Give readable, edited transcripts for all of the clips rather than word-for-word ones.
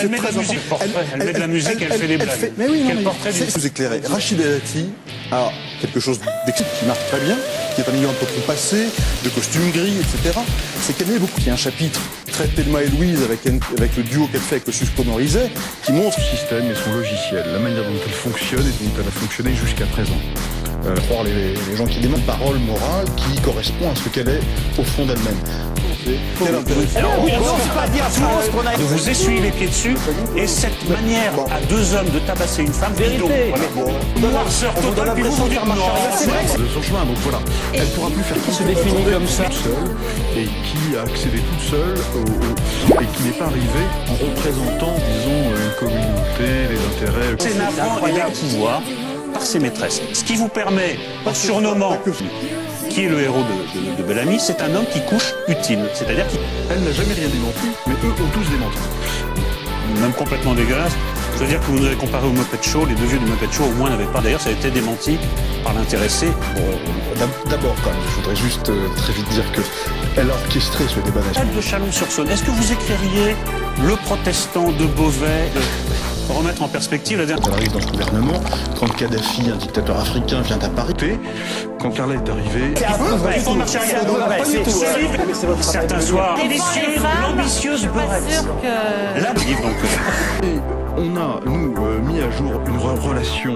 Elle met de la musique, elle met de la musique, elle fait des blagues. Mais oui, Quel portrait du... vous éclairer. Rachida Dati a quelque chose qui marche très bien, qui est un milieu un peu trop passé, de costumes gris, etc. C'est qu'elle est beaucoup. Il y a un chapitre très Thelma et Louise avec le duo qu'elle fait avec le Sucre Morizet, qui montre le système et son logiciel, la manière dont elle fonctionne et dont elle a fonctionné jusqu'à présent. Croire les gens qui démontrent parole morale qui correspond à ce qu'elle est au fond d'elle-même. De vous essuyer les pieds dessus, et cette manière à deux hommes de tabasser une femme, bidon. Noirceur totale, puis vous dites non. De son chemin, donc voilà. Elle ne pourra plus faire Qui se définit comme ça. toute seule et qui a accédé toute seule et qui n'est pas arrivée en représentant, disons, une communauté, les intérêts. C'est navrant et d'un pouvoir par ses maîtresses. Ce qui vous permet, en surnommant qui est le héros de Bellamy, c'est un homme qui couche utile. C'est-à-dire Elle n'a jamais rien démenti, mais eux ont tous démenti. même complètement dégueulasse. Je veux dire que vous nous avez comparé au Muppet Show, les deux vieux du Muppet Show au moins n'avaient pas. D'ailleurs, ça a été démenti par l'intéressé. D'abord, quand même, je voudrais juste très vite dire qu'elle a orchestré ce débat national. De Chalon-sur-Saône, est-ce que vous écririez le protestant de Beauvais pour remettre en perspective la dernière... Elle arrive dans le gouvernement, quand Kadhafi, un dictateur africain, vient à Paris. Quand Carla est arrivée... Certains soirs... L'ambitieuse Borette. Là, donc... On a, nous, mis à jour une relation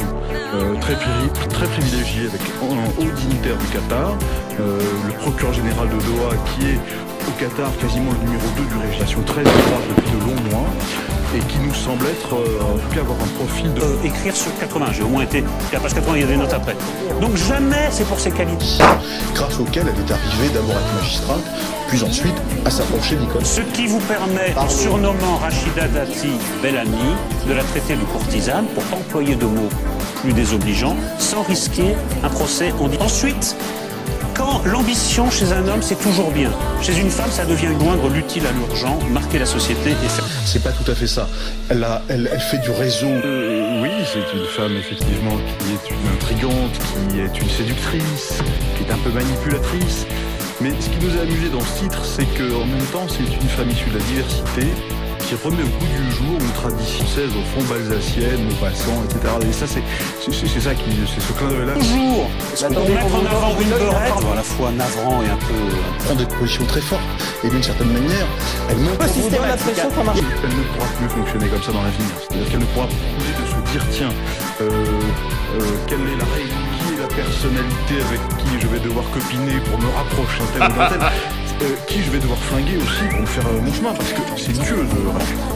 très privilégiée avec un haut dignitaire du Qatar, le procureur général de Doha, qui est au Qatar quasiment le numéro 2 du régime, très étroite depuis de longs mois, et qui nous semble être, en tout cas, avoir un profil de... écrire sur 80, j'ai au moins été... À la page 80, il y a des notes après. Donc jamais c'est pour ses qualités. Grâce auquel elle est arrivée d'abord à être magistrate, puis ensuite à s'approcher d'Nicole. Ce qui vous permet, en surnommant Rachida Dati Bellamy, de la traiter de courtisane pour employer de mots plus désobligeants, sans risquer un procès. Ensuite, quand l'ambition chez un homme, c'est toujours bien. Chez une femme, ça devient joindre l'utile à l'urgent, marquer la société et faire... C'est pas tout à fait ça. Elle fait du réseau. Oui, c'est une femme, effectivement, qui est une intrigante, qui est une séductrice, qui est un peu manipulatrice. Mais ce qui nous a amusé dans ce titre, c'est qu'en même temps, c'est une femme issue de la diversité, qui remet au goût du jour une tradition française au fond balsacienne, au passant, etc. Et ça, c'est ça qui, c'est ce clin d'œil-là. Toujours pour mettre en avant une Borette, à la fois navrant et un peu... prendre des positions très fortes, et d'une certaine manière, elle montre... Elle ne pourra plus fonctionner comme ça dans l'avenir. C'est-à-dire qu'elle ne pourra plus de se dire, tiens, quelle est la règle, qui est la personnalité avec qui je vais devoir copiner pour me rapprocher un tel ou d'un tel. Qui je vais devoir flinguer aussi pour me faire mon chemin, parce que c'est une tueuse.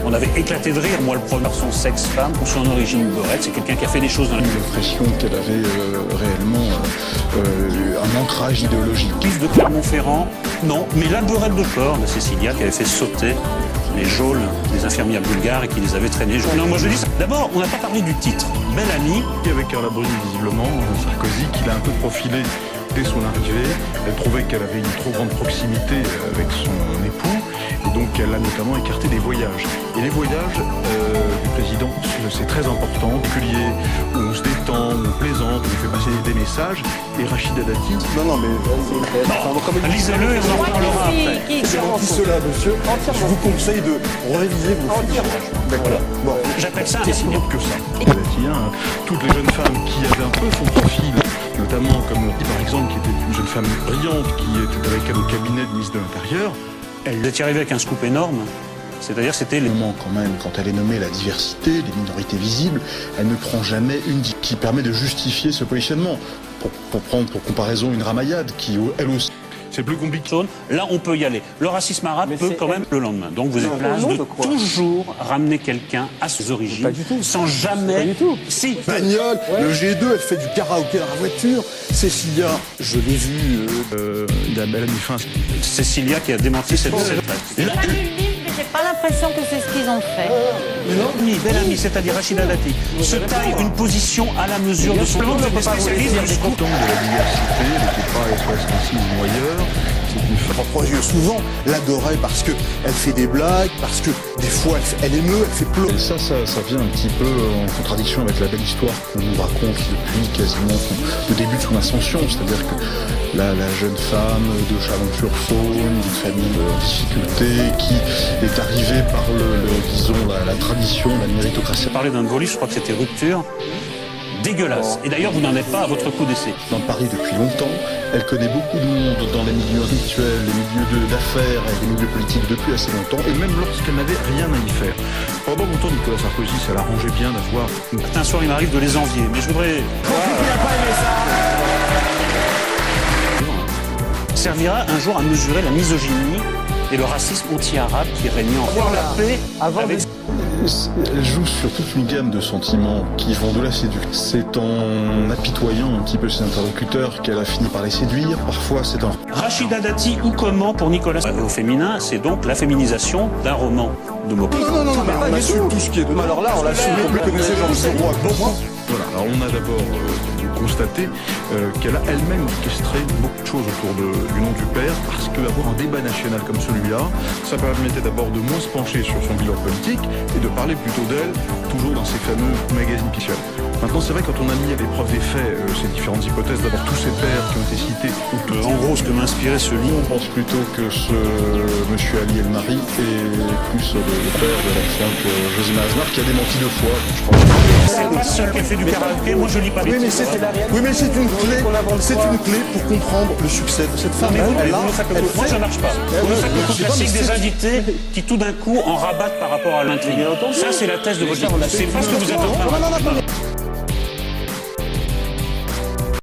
On avait éclaté de rire, moi le premier, son sexe-femme, pour son origine Borette, c'est quelqu'un qui a fait des choses dans la... L'impression qu'elle avait réellement un ancrage idéologique. De Clermont-Ferrand, non, mais la Borette de Corps de Cécilia, qui avait fait sauter les geôles des infirmières bulgares et qui les avait traînées. Non, moi je dis ça. D'abord, on n'a pas parlé du titre. Bellamy. Avec Carla Bruni, visiblement, Sarkozy, qui l'a un peu profilé dès son arrivée. Elle trouvait qu'elle avait une trop grande proximité avec son époux, et donc elle a notamment écarté des voyages. Et les voyages du président, c'est très important, particulier, où on se détend, où on plaisante, où on fait passer des messages. Et Rachida Dati... Non, mais... Lisez-le et on en parlera après. C'est tout cela, monsieur. Je vous conseille de réviser vos fiches. Voilà. Bon. J'appelle ça un signe. Que ça. Dati, toutes les jeunes femmes qui avaient un peu son profil, notamment comme par exemple qui était une jeune femme brillante qui était avec elle au cabinet de ministre de l'Intérieur. Elle est arrivée avec un scoop énorme, c'est-à-dire c'était les... Quand même, quand elle est nommée la diversité, les minorités visibles, elle ne prend jamais une qui permet de justifier ce positionnement. Pour prendre pour comparaison une Ramayad qui, elle aussi... C'est plus compliqué. Là, on peut y aller. Le racisme arabe peut quand même le lendemain. Donc vous êtes place de toujours ramener quelqu'un à ses origines, pas du tout. sans jamais... Pas du tout. Si. Bagnole, le G2, elle fait du karaoké dans la voiture. Cécilia, je l'ai vue... elle a mis fin. Cécilia qui a démenti cette... J'ai pas lu le livre, mais j'ai pas l'impression que c'est ce qu'ils ont fait. Bellamy, c'est-à-dire Rachida Dati, se taille une position à la mesure de son plan de spécialiste du scoop. De la diversité, elle n'était pas SOS Racisme ou ailleurs. C'est une femme. Souvent l'adorait parce qu'elle fait des blagues, parce que Des fois, elle émeut, elle fait pleurer. Et ça vient un petit peu en contradiction avec la belle histoire qu'on nous raconte depuis quasiment le début de son ascension. C'est-à-dire que la jeune femme de Chalon-sur-Saône, d'une famille en difficulté, qui est arrivée par disons, la tradition, la méritocratie. Parler d'un nouveau livre, je crois que c'était Rupture. Dégueulasse. Et d'ailleurs, vous n'en êtes pas à votre coup d'essai. Dans Paris depuis longtemps, elle connaît beaucoup de monde dans les milieux rituels, les milieux d'affaires et les milieux politiques depuis assez longtemps, et même lorsqu'elle n'avait rien à y faire. Pendant longtemps, Nicolas Sarkozy, ça l'arrangeait bien d'avoir... Un soir, il m'arrive de les envier, mais je voudrais... Servira un jour à mesurer la misogynie et le racisme anti-arabe qui régnait en France. La paix avec... Elle joue sur toute une gamme de sentiments qui vont de la séduction. C'est en apitoyant un petit peu ses interlocuteurs qu'elle a fini par les séduire. Parfois, c'est en... Rachida Dati ou comment pour Nicolas au féminin, c'est donc la féminisation d'un roman de mots. Non, mais on assume tout ce qui est dedans. Alors là, on l'assume. Vous connaissez Jean Giraud à moi. Voilà, alors on a d'abord constaté qu'elle a elle-même orchestré beaucoup de choses autour du nom du père, parce qu'avoir un débat national comme celui-là, ça permettait d'abord de moins se pencher sur son bilan politique et de parler plutôt d'elle, toujours dans ces fameux magazines officiels. Maintenant, c'est vrai, quand on a mis à l'épreuve des faits ces différentes hypothèses, d'abord tous ces pères qui ont été cités. En gros, ce que m'inspirait ce livre, on pense plutôt que ce monsieur Ali El-Mari est plus le père de la sainte Josina Aznar, qui a démenti 2 fois, je pense. C'est pas seul qui a fait du karaoké, moi je lis pas les titres. Oui, mais c'est une clé pour comprendre le succès de cette femme. Mais moi ça marche pas. Vous faites le coup classique des invités qui tout d'un coup en rabattent par rapport à l'intrigue. Ça c'est la thèse de votre livre. C'est pas ce que vous êtes en train de...